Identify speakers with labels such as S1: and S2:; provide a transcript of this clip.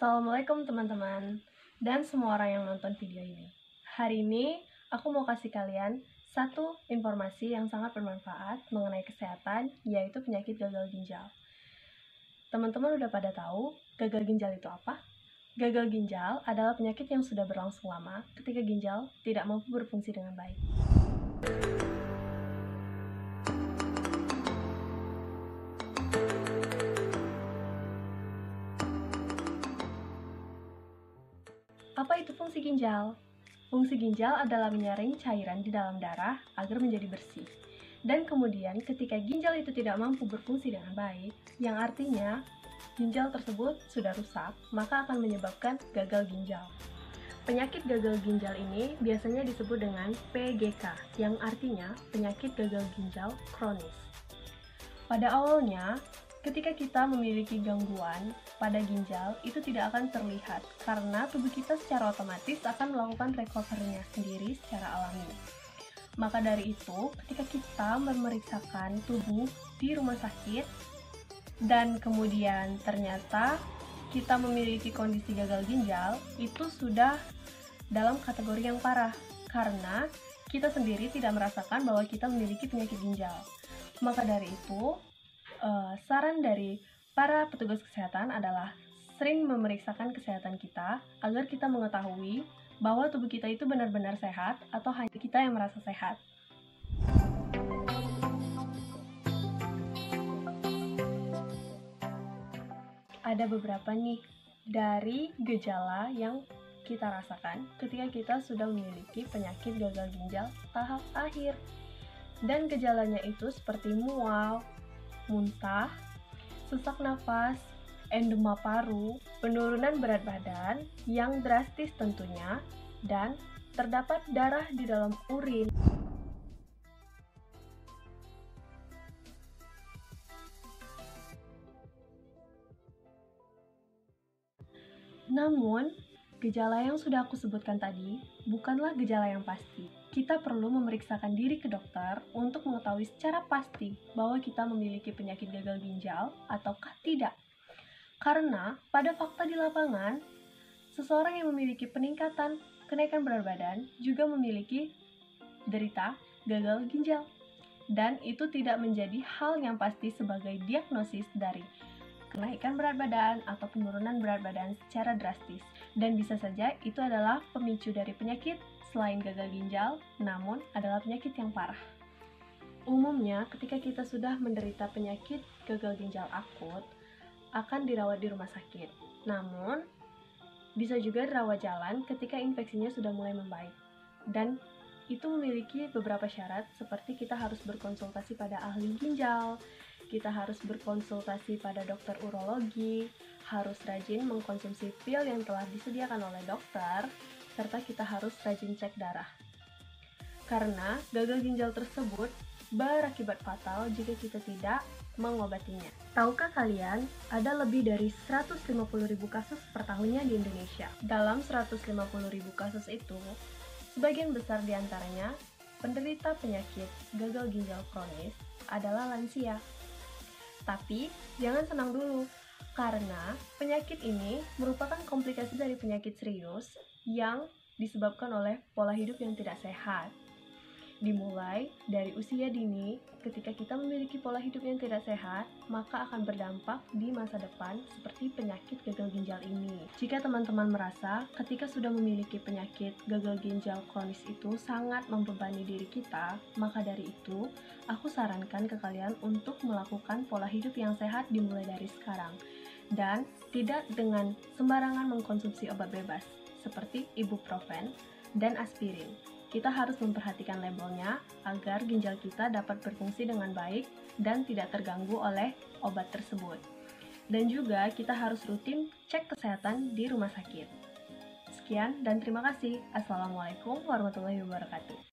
S1: Assalamualaikum teman-teman, dan semua orang yang nonton video ini. Hari ini, aku mau kasih kalian satu informasi yang sangat bermanfaat mengenai kesehatan, yaitu penyakit gagal ginjal. Teman-teman udah pada tahu gagal ginjal itu apa? Gagal ginjal adalah penyakit yang sudah berlangsung lama ketika ginjal tidak mampu berfungsi dengan baik. Apa itu fungsi ginjal? Fungsi ginjal adalah menyaring cairan di dalam darah agar menjadi bersih. Dan kemudian ketika ginjal itu tidak mampu berfungsi dengan baik, yang artinya ginjal tersebut sudah rusak, maka akan menyebabkan gagal ginjal. Penyakit gagal ginjal ini biasanya disebut dengan PGK, yang artinya penyakit gagal ginjal kronis. Pada awalnya, ketika kita memiliki gangguan pada ginjal, itu tidak akan terlihat karena tubuh kita secara otomatis akan melakukan recovery-nya sendiri secara alami. Maka dari itu, ketika kita memeriksakan tubuh di rumah sakit dan kemudian ternyata kita memiliki kondisi gagal ginjal, itu sudah dalam kategori yang parah karena kita sendiri tidak merasakan bahwa kita memiliki penyakit ginjal. Maka dari itu, saran dari para petugas kesehatan adalah sering memeriksakan kesehatan kita agar kita mengetahui bahwa tubuh kita itu benar-benar sehat atau hanya kita yang merasa sehat. Ada beberapa nih dari gejala yang kita rasakan ketika kita sudah memiliki penyakit gagal ginjal tahap akhir. Dan gejalanya itu seperti mual, muntah, sesak nafas, endema paru, penurunan berat badan yang drastis tentunya, dan terdapat darah di dalam urin. Namun, gejala yang sudah aku sebutkan tadi bukanlah gejala yang pasti. Kita perlu memeriksakan diri ke dokter untuk mengetahui secara pasti bahwa kita memiliki penyakit gagal ginjal ataukah tidak. Karena pada fakta di lapangan, seseorang yang memiliki peningkatan kenaikan berat badan juga memiliki derita gagal ginjal. Dan itu tidak menjadi hal yang pasti sebagai diagnosis dari kenaikan berat badan atau penurunan berat badan secara drastis. Dan bisa saja itu adalah pemicu dari penyakit selain gagal ginjal, namun adalah penyakit yang parah. Umumnya, ketika kita sudah menderita penyakit gagal ginjal akut, akan dirawat di rumah sakit. Namun, bisa juga dirawat jalan ketika infeksinya sudah mulai membaik. Dan itu memiliki beberapa syarat seperti kita harus berkonsultasi pada ahli ginjal, kita harus berkonsultasi pada dokter urologi, harus rajin mengkonsumsi pil yang telah disediakan oleh dokter, serta kita harus rajin cek darah. Karena gagal ginjal tersebut berakibat fatal jika kita tidak mengobatinya. Tahukah kalian, ada lebih dari 150.000 kasus per tahunnya di Indonesia. Dalam 150.000 kasus itu, sebagian besar diantaranya penderita penyakit gagal ginjal kronis adalah lansia. Tapi, jangan senang dulu, karena penyakit ini merupakan komplikasi dari penyakit serius yang disebabkan oleh pola hidup yang tidak sehat. Dimulai dari usia dini, ketika kita memiliki pola hidup yang tidak sehat, maka akan berdampak di masa depan seperti penyakit gagal ginjal ini. Jika teman-teman merasa ketika sudah memiliki penyakit gagal ginjal kronis itu sangat membebani diri kita, maka dari itu, aku sarankan ke kalian untuk melakukan pola hidup yang sehat dimulai dari sekarang. Dan tidak dengan sembarangan mengkonsumsi obat bebas, seperti ibuprofen dan aspirin. Kita harus memperhatikan labelnya agar ginjal kita dapat berfungsi dengan baik dan tidak terganggu oleh obat tersebut. Dan juga kita harus rutin cek kesehatan di rumah sakit. Sekian dan terima kasih. Assalamualaikum warahmatullahi wabarakatuh.